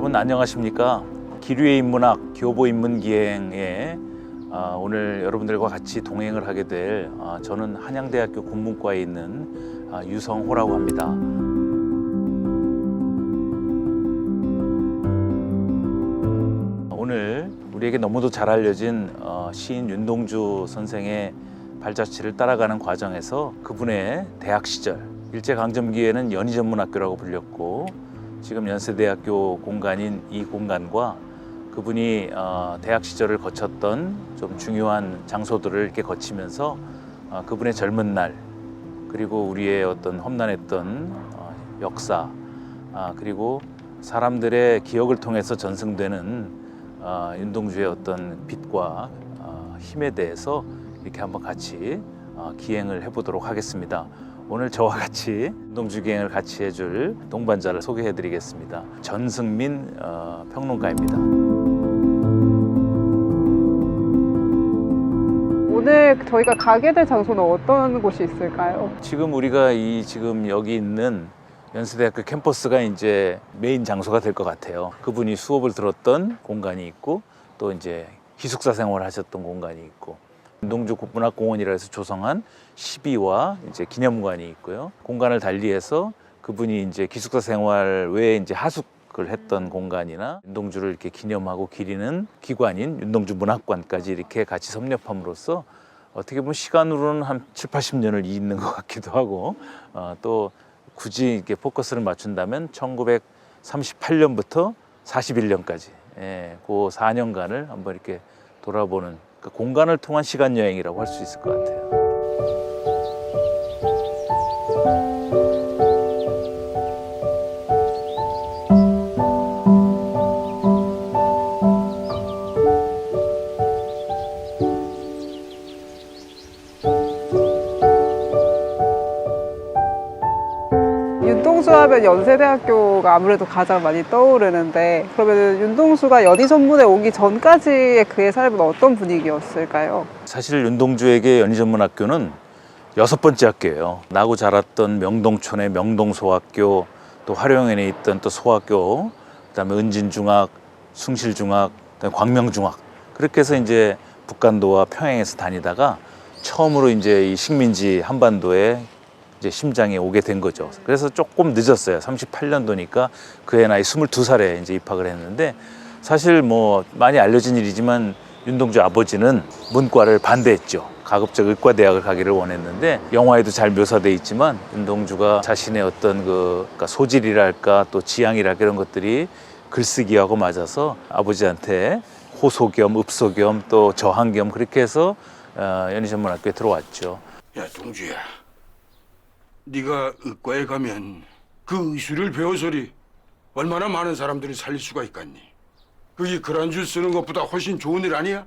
여러분 안녕하십니까? 기류의 인문학 교보인문기행에 오늘 여러분들과 같이 동행을 하게 될 저는 한양대학교 국문과에 있는 유성호라고 합니다. 오늘 우리에게 너무도 잘 알려진 시인 윤동주 선생의 발자취를 따라가는 과정에서 그분의 대학 시절, 일제강점기에는 연희전문학교라고 불렸고 지금 연세대학교 공간인 이 공간과 그분이 대학 시절을 거쳤던 좀 중요한 장소들을 이렇게 거치면서 그분의 젊은 날, 그리고 우리의 어떤 험난했던 역사, 그리고 사람들의 기억을 통해서 전승되는 윤동주의 어떤 빛과 힘에 대해서 이렇게 한번 같이 기행을 해보도록 하겠습니다. 오늘 저와 같이 윤동주 기행을 같이 해줄 동반자를 소개해드리겠습니다. 전승민 평론가입니다. 오늘 저희가 가게 될 장소는 어떤 곳이 있을까요? 지금 우리가 지금 여기 있는 연세대학교 캠퍼스가 이제 메인 장소가 될 것 같아요. 그분이 수업을 들었던 공간이 있고 또 이제 기숙사 생활을 하셨던 공간이 있고 윤동주 국문학공원이라 해서 조성한 시비와 이제 기념관이 있고요. 공간을 달리해서 그분이 이제 기숙사 생활 외에 이제 하숙을 했던 공간이나 윤동주를 이렇게 기념하고 기리는 기관인 윤동주 문학관까지 이렇게 같이 섭렵함으로써 어떻게 보면 시간으로는 한 7, 80년을 잇는 것 같기도 하고 또 굳이 이렇게 포커스를 맞춘다면 1938년부터 41년까지 그 4년간을 한번 이렇게 돌아보는 그 공간을 통한 시간 여행이라고 할 수 있을 것 같아요. 윤동주 하면 연세대학교가 아무래도 가장 많이 떠오르는데, 그러면 윤동주가 연희전문에 오기 전까지의 그의 삶은 어떤 분위기였을까요? 사실 윤동주에게 연희전문학교는 6번째 학교예요. 나고 자랐던 명동촌의 명동소학교, 또 화룡연에 있던 또 소학교, 그다음에 은진중학, 숭실중학, 그다음에 광명중학, 그렇게 해서 이제 북간도와 평양에서 다니다가 처음으로 이제 이 식민지 한반도에 이제 심장에 오게 된 거죠. 그래서 조금 늦었어요. 38년도니까 그의 나이 22살에 이제 입학을 했는데, 사실 뭐 많이 알려진 일이지만 윤동주 아버지는 문과를 반대했죠. 가급적 의과대학을 가기를 원했는데, 영화에도 잘 묘사돼 있지만 윤동주가 자신의 어떤 그러니까 소질이랄까 또 지향이랄까 이런 것들이 글쓰기하고 맞아서 아버지한테 호소 겸 읍소 겸 또 저항 겸 그렇게 해서 연희전문학교에 들어왔죠. 야, 동주야. 네가 의과에 가면 그 의술을 배워서리 얼마나 많은 사람들을 살릴 수가 있겠니? 그게 글 한 줄 쓰는 것보다 훨씬 좋은 일 아니야?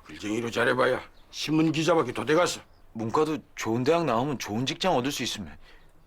글쟁이로 잘해봐야 신문 기자밖에 도대가서. 문과도 좋은 대학 나오면 좋은 직장 얻을 수 있으면.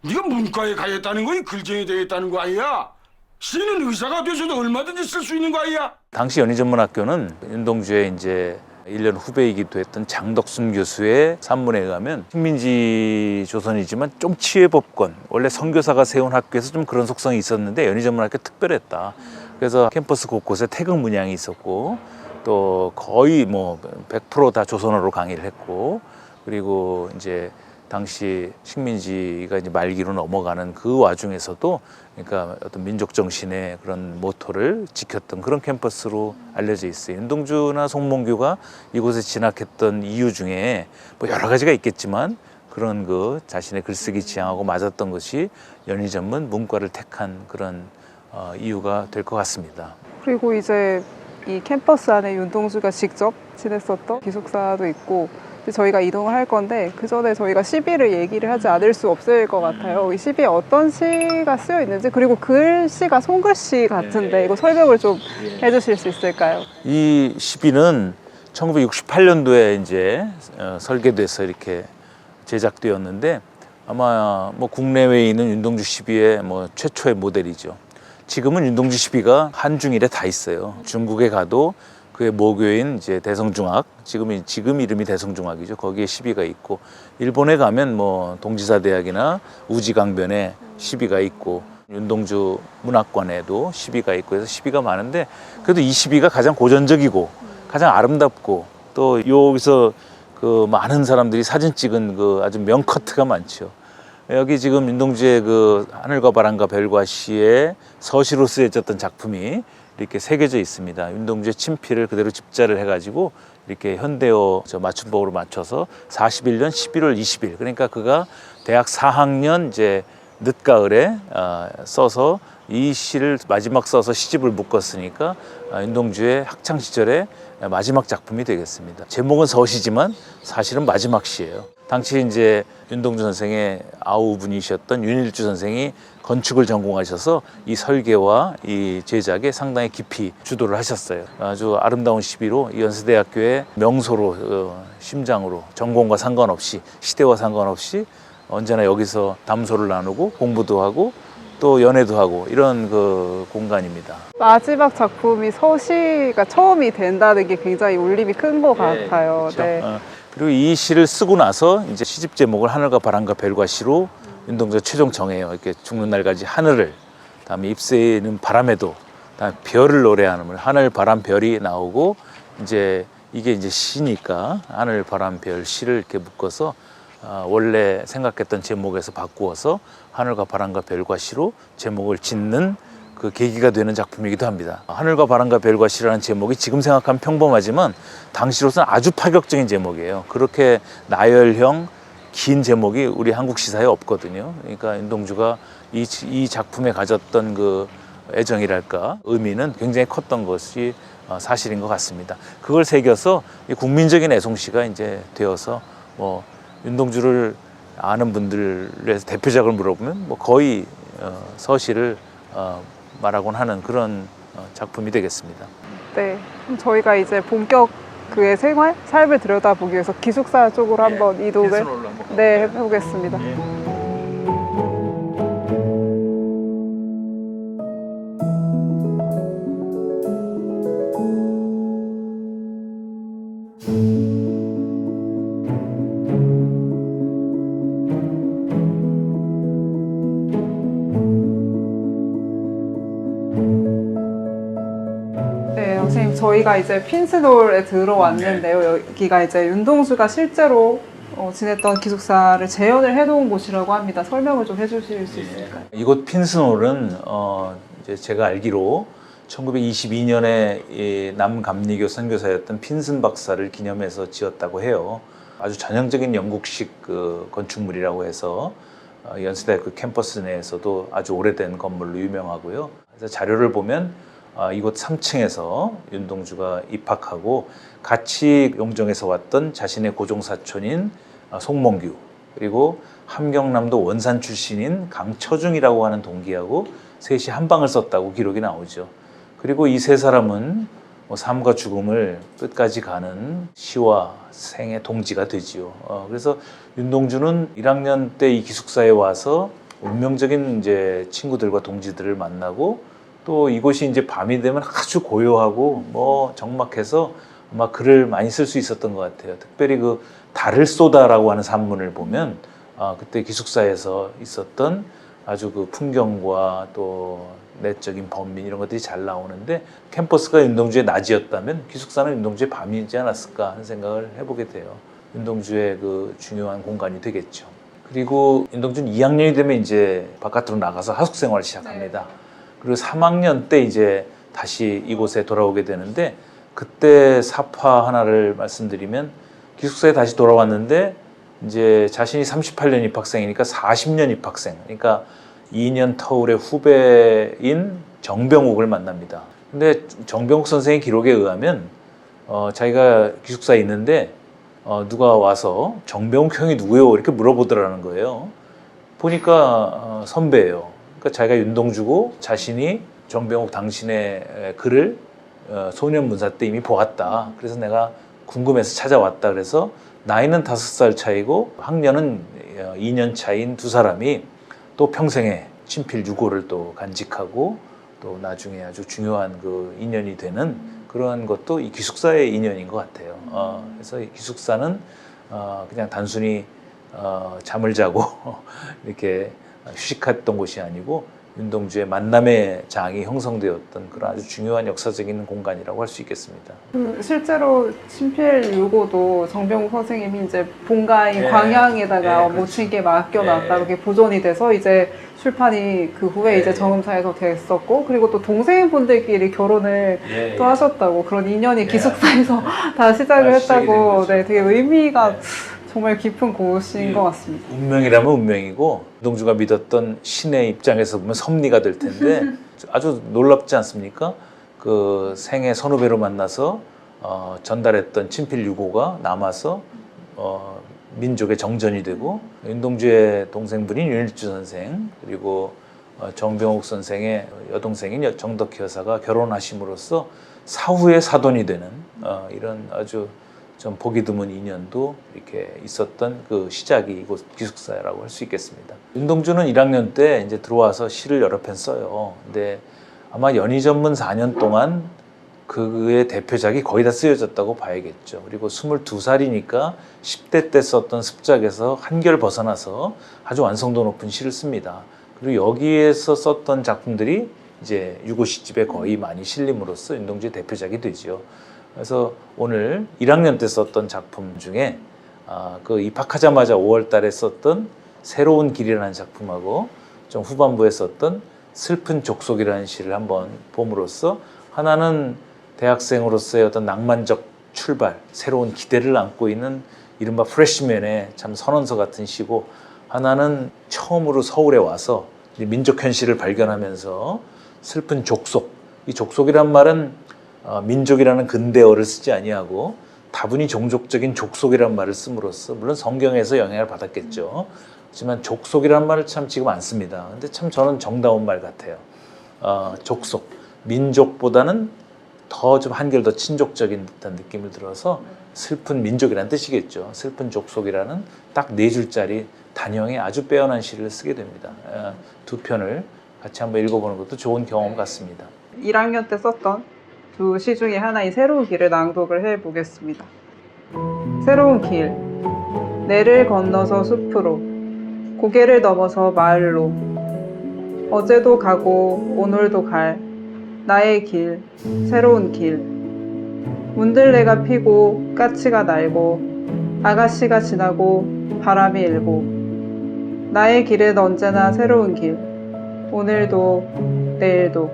네가 문과에 가겠다는 거니 글쟁이 되겠다는 거 아니야? 시는 의사가 돼서도 얼마든지 쓸 수 있는 거 아니야? 당시 연희전문학교는 윤동주의 이제 1년 후배이기도 했던 장덕순 교수의 산문에 의하면 식민지 조선이지만 좀 치외법권, 원래 선교사가 세운 학교에서 좀 그런 속성이 있었는데 연희전문학교 특별했다. 그래서 캠퍼스 곳곳에 태극 문양이 있었고 또 거의 뭐 100% 다 조선어로 강의를 했고, 그리고 이제 당시 식민지가 이제 말기로 넘어가는 그 와중에서도 그러니까 어떤 민족 정신의 그런 모토를 지켰던 그런 캠퍼스로 알려져 있어요. 윤동주나 송몽규가 이곳에 진학했던 이유 중에 뭐 여러 가지가 있겠지만 그런 그 자신의 글쓰기 지향하고 맞았던 것이 연희전문 문과를 택한 그런 이유가 될 것 같습니다. 그리고 이제 이 캠퍼스 안에 윤동주가 직접 지냈었던 기숙사도 있고, 저희가 이동을 할 건데 그 전에 저희가 시비를 얘기를 하지 않을 수 없을 것 같아요. 이 시비에 어떤 시가 쓰여 있는지, 그리고 글씨가 손글씨 같은데 이거 설명을 좀 해주실 수 있을까요? 이 시비는 1968년도에 이제 설계돼서 이렇게 제작되었는데 아마 뭐 국내외에 있는 윤동주 시비의 뭐 최초의 모델이죠. 지금은 윤동주 시비가 한중일에 다 있어요. 중국에 가도 그의 모교인 이제 대성중학, 지금 이름이 대성중학이죠. 거기에 시비가 있고, 일본에 가면 뭐 동지사대학이나 우지강변에 시비가 있고, 윤동주 문학관에도 시비가 있고 해서 시비가 많은데 그래도 이 시비가 가장 고전적이고 가장 아름답고 또 여기서 그 많은 사람들이 사진 찍은 그 아주 명커트가 많죠. 여기 지금 윤동주의 그 하늘과 바람과 별과 시의 서시로 쓰여졌던 작품이 이렇게 새겨져 있습니다. 윤동주의 친필을 그대로 집자를 해가지고 이렇게 현대어 맞춤법으로 맞춰서 41년 11월 20일 그러니까 그가 대학 4학년 이제 늦가을에 써서 이 시를 마지막 써서 시집을 묶었으니까 윤동주의 학창 시절의 마지막 작품이 되겠습니다. 제목은 서시지만 사실은 마지막 시예요. 당시 이제 윤동주 선생의 아우분이셨던 윤일주 선생이 건축을 전공하셔서 이 설계와 이 제작에 상당히 깊이 주도를 하셨어요. 아주 아름다운 시비로 이 연세대학교의 명소로 심장으로 전공과 상관없이 시대와 상관없이 언제나 여기서 담소를 나누고 공부도 하고 또 연애도 하고 이런 그 공간입니다. 마지막 작품이 서시가 처음이 된다는 게 굉장히 울림이 큰 것 같아요. 그렇죠? 네. 그리고 이 시를 쓰고 나서 이제 시집 제목을 하늘과 바람과 별과 시로 윤동주가 최종 정해요. 이렇게 죽는 날까지 하늘을, 다음에 잎새는 바람에도, 다음에 별을 노래하는 하늘, 바람, 별이 나오고 이제 이게 이제 시니까 하늘, 바람, 별, 시를 이렇게 묶어서 원래 생각했던 제목에서 바꾸어서 하늘과 바람과 별과 시로 제목을 짓는 그 계기가 되는 작품이기도 합니다. 하늘과 바람과 별과 시라는 제목이 지금 생각하면 평범하지만 당시로서는 아주 파격적인 제목이에요. 그렇게 나열형 긴 제목이 우리 한국 시사에 없거든요. 그러니까 윤동주가 이 작품에 가졌던 그 애정이랄까 의미는 굉장히 컸던 것이 사실인 것 같습니다. 그걸 새겨서 국민적인 애송시가 이제 되어서 뭐 윤동주를 아는 분들에서 대표작을 물어보면 뭐 거의 서시를 말하곤 하는 그런 작품이 되겠습니다. 네. 그럼 저희가 이제 본격 그의 생활, 삶을 들여다보기 위해서 기숙사 쪽으로 한번 이동을 네, 해보겠습니다. 네, 선생님 저희가 이제 핀스놀에 들어왔는데요. 여기가 이제 윤동주가 실제로 지냈던 기숙사를 재현을 해놓은 곳이라고 합니다. 설명을 좀 해주실 수 있을까요? 이곳 핀스놀은 이제 제가 알기로 1922년에 남감리교 선교사였던 핀슨 박사를 기념해서 지었다고 해요. 아주 전형적인 영국식 그 건축물이라고 해서 연세대학교 캠퍼스 내에서도 아주 오래된 건물로 유명하고요. 그래서 자료를 보면 이곳 3층에서 윤동주가 입학하고 같이 용정에서 왔던 자신의 고종사촌인 송몽규, 그리고 함경남도 원산 출신인 강처중이라고 하는 동기하고 셋이 한 방을 썼다고 기록이 나오죠. 그리고 이 세 사람은 삶과 죽음을 끝까지 가는 시와 생의 동지가 되지요. 그래서 윤동주는 1학년 때 이 기숙사에 와서 운명적인 이제 친구들과 동지들을 만나고 또 이곳이 이제 밤이 되면 아주 고요하고 뭐 적막해서 아마 글을 많이 쓸 수 있었던 것 같아요. 특별히 그 달을 쏘다라고 하는 산문을 보면 그때 기숙사에서 있었던 아주 그 풍경과 또 내적인 범민 이런 것들이 잘 나오는데 캠퍼스가 윤동주의 낮이었다면 기숙사는 윤동주의 밤이지 않았을까 하는 생각을 해보게 돼요. 윤동주의 그 중요한 공간이 되겠죠. 그리고 윤동주는 2학년이 되면 이제 바깥으로 나가서 하숙 생활을 시작합니다. 그리고 3학년 때 이제 다시 이곳에 돌아오게 되는데 그때 사파 하나를 말씀드리면 기숙사에 다시 돌아왔는데 이제 자신이 38년 입학생이니까 40년 입학생, 그러니까 2년 터울의 후배인 정병욱을 만납니다. 근데 정병욱 선생의 기록에 의하면 자기가 기숙사에 있는데 누가 와서 정병욱 형이 누구요? 이렇게 물어보더라는 거예요. 보니까 선배예요. 그러니까 자기가 윤동주고 자신이 정병욱 당신의 글을 소년문사 때 이미 보았다. 그래서 내가 궁금해서 찾아왔다. 그래서 나이는 5살 차이고 학년은 2년 차인 두 사람이 또 평생의 친필 유고를 또 간직하고 또 나중에 아주 중요한 그 인연이 되는 그런 것도 이 기숙사의 인연인 것 같아요. 그래서 이 기숙사는 그냥 단순히 잠을 자고 이렇게 휴식했던 곳이 아니고 윤동주의 만남의 장이 형성되었던 그런 아주 중요한 역사적인 공간이라고 할 수 있겠습니다. 실제로 친필 유고도 정병욱 선생님이 이제 본가인 네. 광양에다가 네, 그렇죠. 모친께 맡겨놨다 네. 이렇게 보존이 돼서 이제 출판이 그 후에 네. 이제 정음사에서 됐었고, 그리고 또 동생분들끼리 결혼을 예, 또 하셨다고, 그런 인연이 네. 기숙사에서 다 시작을 다 시작이 된 했다고. 거죠. 네, 되게 의미가 네. 정말 깊은 곳인 예. 것 같습니다. 운명이라면 운명이고 윤동주가 믿었던 신의 입장에서 보면 섭리가 될 텐데 아주 놀랍지 않습니까? 그 생애 선후배로 만나서 전달했던 친필 유고가 남아서 민족의 정전이 되고, 윤동주의 동생분인 윤일주 선생 그리고 정병옥 선생의 여동생인 정덕희 여사가 결혼하심으로써 사후의 사돈이 되는 이런 아주 좀 보기 드문 인연도 이렇게 있었던 그 시작이 이곳 기숙사라고 할 수 있겠습니다. 윤동주는 1학년 때 이제 들어와서 시를 여러 편 써요. 근데 아마 연희전문 4년 동안 그의 대표작이 거의 다 쓰여졌다고 봐야겠죠. 그리고 22살이니까 10대 때 썼던 습작에서 한결 벗어나서 아주 완성도 높은 시를 씁니다. 그리고 여기에서 썼던 작품들이 이제 유고 시집에 거의 많이 실림으로써 윤동주의 대표작이 되죠. 그래서 오늘 1학년 때 썼던 작품 중에 그 입학하자마자 5월 달에 썼던 새로운 길이라는 작품하고 좀 후반부에 썼던 슬픈 족속이라는 시를 한번 봄으로써, 하나는 대학생으로서의 어떤 낭만적 출발, 새로운 기대를 안고 있는 이른바 프레시맨의 참 선언서 같은 시고, 하나는 처음으로 서울에 와서 민족 현실을 발견하면서 슬픈 족속, 이 족속이란 말은 민족이라는 근대어를 쓰지 아니하고 다분히 종족적인 족속이라는 말을 씀으로써, 물론 성경에서 영향을 받았겠죠. 하지만 족속이라는 말을 참 지금 안 씁니다. 근데 참 저는 정다운 말 같아요. 족속, 민족보다는 더 좀 한결 더 친족적인 듯한 느낌을 들어서 슬픈 민족이라는 뜻이겠죠. 슬픈 족속이라는 딱 4줄짜리 단형의 아주 빼어난 시를 쓰게 됩니다. 두 편을 같이 한번 읽어보는 것도 좋은 경험 같습니다. 1학년 때 썼던 두 시 중에 하나인 새로운 길을 낭독을 해보겠습니다. 새로운 길, 내를 건너서 숲으로, 고개를 넘어서 마을로, 어제도 가고 오늘도 갈 나의 길, 새로운 길, 문들레가 피고 까치가 날고 아가씨가 지나고 바람이 일고, 나의 길은 언제나 새로운 길, 오늘도 내일도,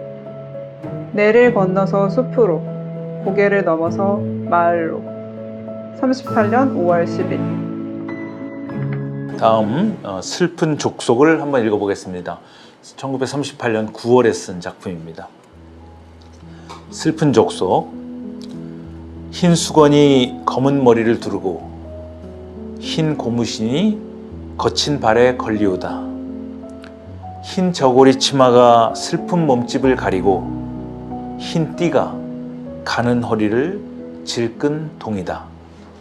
내를 건너서 숲으로, 고개를 넘어서 마을로. 38년 5월 10일. 다음 슬픈 족속을 한번 읽어보겠습니다. 1938년 9월에 쓴 작품입니다. 슬픈 족속. 흰 수건이 검은 머리를 두르고 흰 고무신이 거친 발에 걸리우다. 흰 저고리 치마가 슬픈 몸집을 가리고 흰 띠가 가는 허리를 질끈 동이다.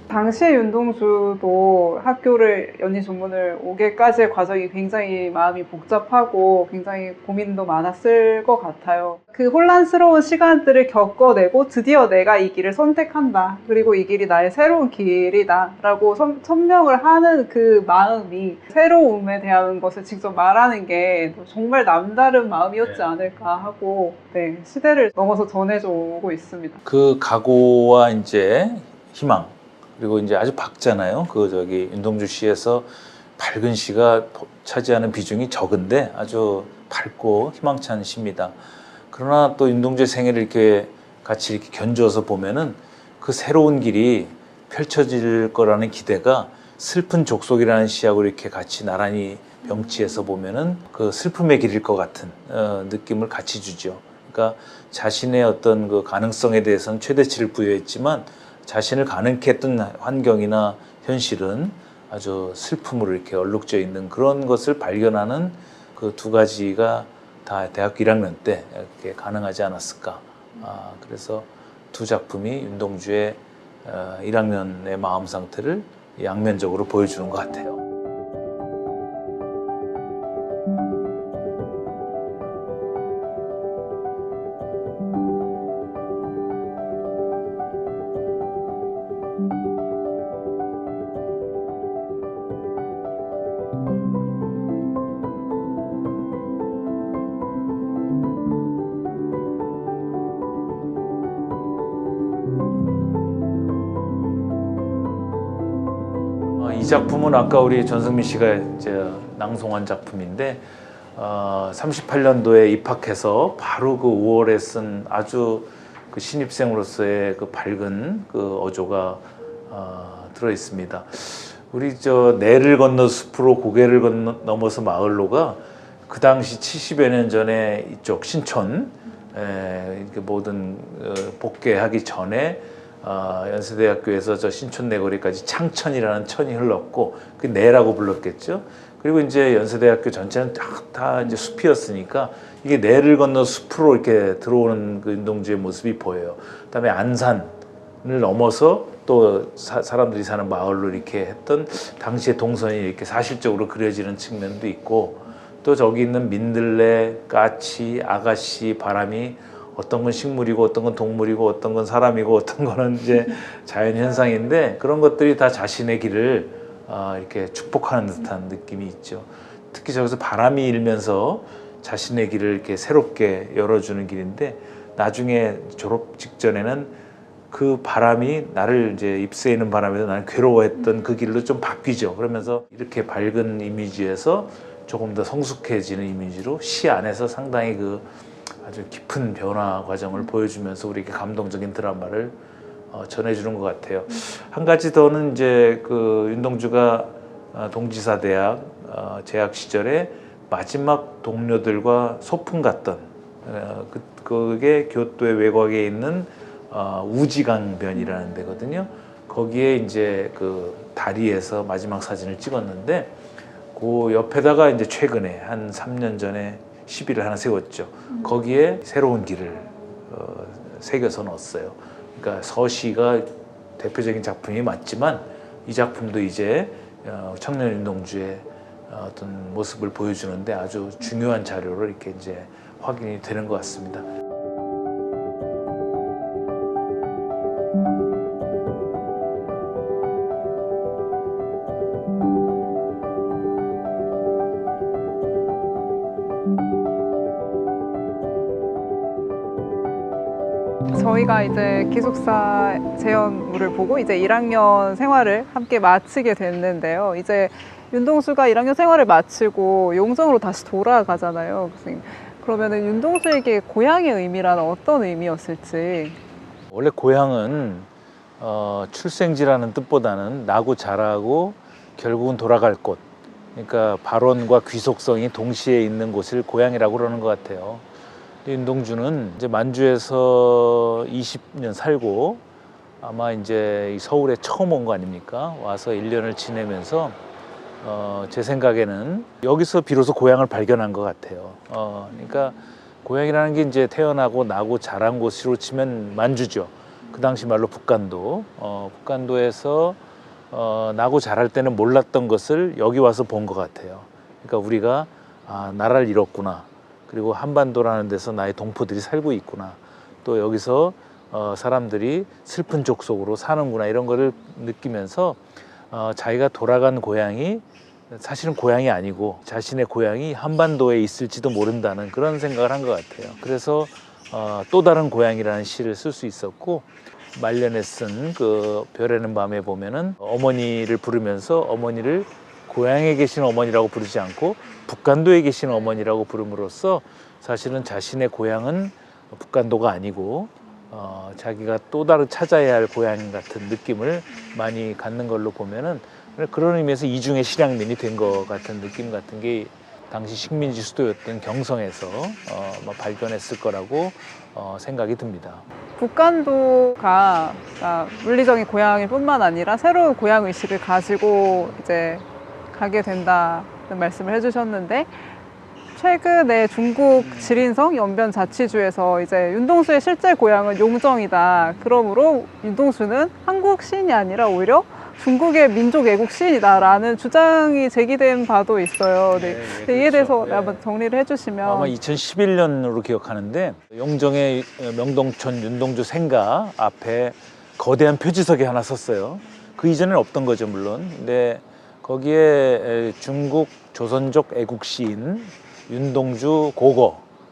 당시에 윤동주도 학교를 연희전문을 오게까지의 과정이 굉장히 마음이 복잡하고 굉장히 고민도 많았을 것 같아요. 그 혼란스러운 시간들을 겪어내고 드디어 내가 이 길을 선택한다. 그리고 이 길이 나의 새로운 길이다. 라고 천명을 하는 그 마음이, 새로움에 대한 것을 직접 말하는 게 정말 남다른 마음이었지 않을까 하고, 네, 시대를 넘어서 전해져 오고 있습니다. 그 각오와 이제 희망, 그리고 이제 아주 밝잖아요. 윤동주 시에서 밝은 시가 차지하는 비중이 적은데 아주 밝고 희망찬 시입니다. 그러나 또 윤동주의 생애를 이렇게 같이 이렇게 견주어서 보면은 그 새로운 길이 펼쳐질 거라는 기대가 슬픈 족속이라는 시하고 이렇게 같이 나란히 병치해서 보면은 그 슬픔의 길일 것 같은 느낌을 같이 주죠. 그러니까 자신의 어떤 그 가능성에 대해서는 최대치를 부여했지만 자신을 가능케 했던 환경이나 현실은 아주 슬픔으로 이렇게 얼룩져 있는 그런 것을 발견하는 그 두 가지가 다 대학교 1학년 때 이렇게 가능하지 않았을까. 그래서 두 작품이 윤동주의 1학년의 마음 상태를 양면적으로 보여주는 것 같아요. 이 작품은 아까 우리 전승민 씨가 이제 낭송한 작품인데 38년도에 입학해서 바로 그 5월에 쓴 아주 그 신입생으로서의 그 밝은 그 어조가 들어 있습니다. 우리 저 내를 건너 숲으로 고개를 넘어서 마을로가 그 당시 70여 년 전에 이쪽 신촌 이렇게 모든 복개하기 전에 연세대학교에서 저 신촌 내거리까지 창천이라는 천이 흘렀고 그 내라고 불렀겠죠. 그리고 이제 연세대학교 전체는 다 이제 숲이었으니까 이게 내를 건너 숲으로 이렇게 들어오는 그 윤동주의 모습이 보여요. 그다음에 안산을 넘어서 또 사람들이 사는 마을로 이렇게 했던 당시의 동선이 이렇게 사실적으로 그려지는 측면도 있고 또 저기 있는 민들레, 까치, 아가씨, 바람이 어떤 건 식물이고 어떤 건 동물이고 어떤 건 사람이고 어떤 거는 이제 자연 현상인데 그런 것들이 다 자신의 길을 이렇게 축복하는 듯한 느낌이 있죠. 특히 저기서 바람이 일면서 자신의 길을 이렇게 새롭게 열어주는 길인데 나중에 졸업 직전에는 그 바람이 나를 이제 잎새이는 바람에도 나는 괴로워했던 그 길로 좀 바뀌죠. 그러면서 이렇게 밝은 이미지에서 조금 더 성숙해지는 이미지로 시 안에서 상당히 그 아주 깊은 변화 과정을 보여주면서 우리에게 감동적인 드라마를 전해주는 것 같아요. 한 가지 더는 이제 그 윤동주가 동지사대학 재학 시절에 마지막 동료들과 소풍 갔던 그게 교토의 외곽에 있는 우지강변이라는 데거든요. 거기에 이제 그 다리에서 마지막 사진을 찍었는데 그 옆에다가 이제 최근에 한 3년 전에 시비를 하나 세웠죠. 거기에 새로운 길을 새겨서 넣었어요. 그러니까 서시가 대표적인 작품이 맞지만 이 작품도 이제 청년 윤동주의 어떤 모습을 보여주는데 아주 중요한 자료로 이렇게 이제 확인이 되는 것 같습니다. 저희가 이제 기숙사 재연물을 보고 이제 1학년 생활을 함께 마치게 됐는데요. 이제 윤동수가 1학년 생활을 마치고 용정으로 다시 돌아가잖아요, 교수님. 그러면은 윤동수에게 고향의 의미란 어떤 의미였을지. 원래 고향은 출생지라는 뜻보다는 나고 자라고 결국은 돌아갈 곳. 그러니까 발원과 귀속성이 동시에 있는 곳을 고향이라고 그러는 것 같아요. 윤동주는 이제 만주에서 20년 살고 아마 이제 서울에 처음 온 거 아닙니까? 와서 1년을 지내면서 제 생각에는 여기서 비로소 고향을 발견한 것 같아요. 그러니까 고향이라는 게 이제 태어나고 나고 자란 곳으로 치면 만주죠. 그 당시 말로 북간도. 북간도에서 나고 자랄 때는 몰랐던 것을 여기 와서 본 것 같아요. 그러니까 우리가 나라를 잃었구나. 그리고 한반도라는 데서 나의 동포들이 살고 있구나. 또 여기서 사람들이 슬픈 족속으로 사는구나. 이런 거를 느끼면서 자기가 돌아간 고향이 사실은 고향이 아니고 자신의 고향이 한반도에 있을지도 모른다는 그런 생각을 한 것 같아요. 그래서 또 다른 고향이라는 시를 쓸 수 있었고 말년에 쓴 그 별에는 밤에 보면은 어머니를 부르면서 어머니를 고향에 계신 어머니라고 부르지 않고 북간도에 계신 어머니라고 부름으로써 사실은 자신의 고향은 북간도가 아니고 자기가 또 다른 찾아야 할 고향 같은 느낌을 많이 갖는 걸로 보면은 그런 의미에서 이중의 실향민이 된 것 같은 느낌 같은 게 당시 식민지 수도였던 경성에서 발견했을 거라고 생각이 듭니다. 북간도가 물리적인 고향일 뿐만 아니라 새로운 고향 의식을 가지고 이제 가게 된다는 말씀을 해주셨는데 최근에 중국 지린성 연변 자치주에서 이제 윤동수의 실제 고향은 용정이다. 그러므로 윤동수는 한국 시인이 아니라 오히려 중국의 민족 애국 시인이다라는 주장이 제기된 바도 있어요. 네. 네, 이에 대해서 그렇죠. 한번 정리를 해주시면. 아마 2011년으로 기억하는데 용정의 명동촌 윤동주 생가 앞에 거대한 표지석이 하나 섰어요. 그 이전에는 없던 거죠, 물론. 근데 거기에 중국 조선족 애국 시인 윤동주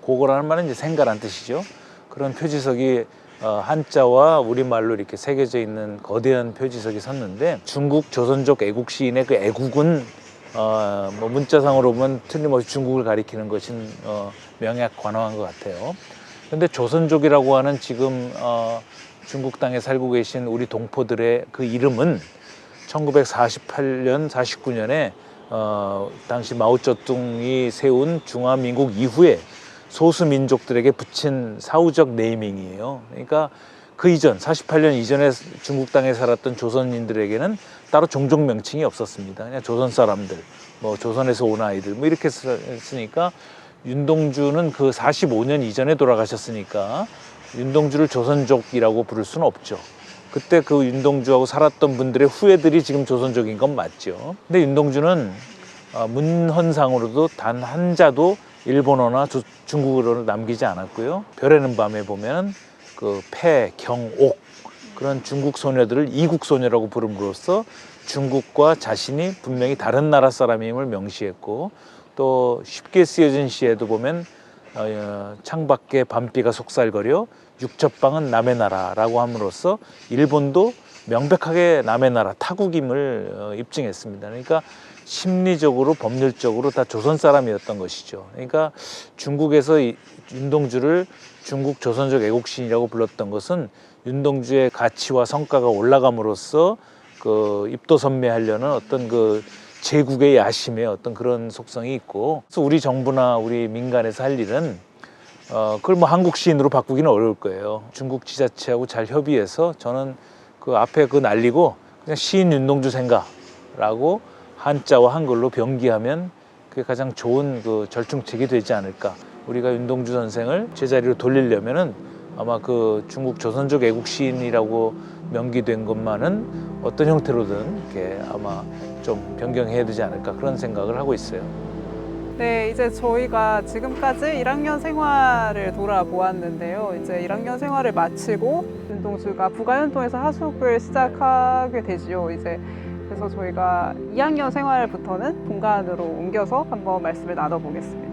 고거라는 말은 이제 생가란 뜻이죠. 그런 표지석이 한자와 우리말로 이렇게 새겨져 있는 거대한 표지석이 섰는데 중국 조선족 애국 시인의 그 애국은 뭐 문자상으로 보면 틀림없이 중국을 가리키는 것인 명약관화한 것 같아요. 그런데 조선족이라고 하는 지금 중국 땅에 살고 계신 우리 동포들의 그 이름은 1948년, 49년에 당시 마오쩌둥이 세운 중화민국 이후에 소수 민족들에게 붙인 사후적 네이밍이에요. 그러니까 그 이전 48년 이전에 중국 땅에 살았던 조선인들에게는 따로 종족 명칭이 없었습니다. 그냥 조선 사람들, 뭐 조선에서 온 아이들 뭐 이렇게 쓰니까 윤동주는 그 45년 이전에 돌아가셨으니까 윤동주를 조선족이라고 부를 수는 없죠. 그때 그 윤동주하고 살았던 분들의 후예들이 지금 조선족인 건 맞죠. 근데 윤동주는 문헌상으로도 단 한자도 일본어나 중국어로 남기지 않았고요. 별에는 밤에 보면 그 폐, 경, 옥 그런 중국 소녀들을 이국 소녀라고 부름으로써 중국과 자신이 분명히 다른 나라 사람임을 명시했고 또 쉽게 쓰여진 시에도 보면 창밖에 밤비가 속살거려 육첩방은 남의 나라라고 함으로써 일본도 명백하게 남의 나라 타국임을 입증했습니다. 그러니까 심리적으로 법률적으로 다 조선 사람이었던 것이죠. 그러니까 중국에서 윤동주를 중국 조선족 애국시인이라고 불렀던 것은 윤동주의 가치와 성과가 올라감으로써 그 입도선매하려는 어떤 그 제국의 야심의 어떤 그런 속성이 있고, 그래서 우리 정부나 우리 민간에서 할 일은 그걸 뭐 한국 시인으로 바꾸기는 어려울 거예요. 중국 지자체하고 잘 협의해서 저는 그 앞에 그 날리고 그냥 시인 윤동주 생가라고 한자와 한글로 병기하면 그게 가장 좋은 그 절충책이 되지 않을까. 우리가 윤동주 선생을 제자리로 돌리려면은 아마 그 중국 조선족 애국 시인이라고 명기된 것만은 어떤 형태로든 이렇게 아마 좀 변경해야 되지 않을까 그런 생각을 하고 있어요. 네, 이제 저희가 지금까지 1학년 생활을 돌아보았는데요. 이제 1학년 생활을 마치고 윤동주가 부가연동에서 하숙을 시작하게 되지요. 이제 그래서 저희가 2학년 생활부터는 본관으로 옮겨서 한번 말씀을 나눠보겠습니다.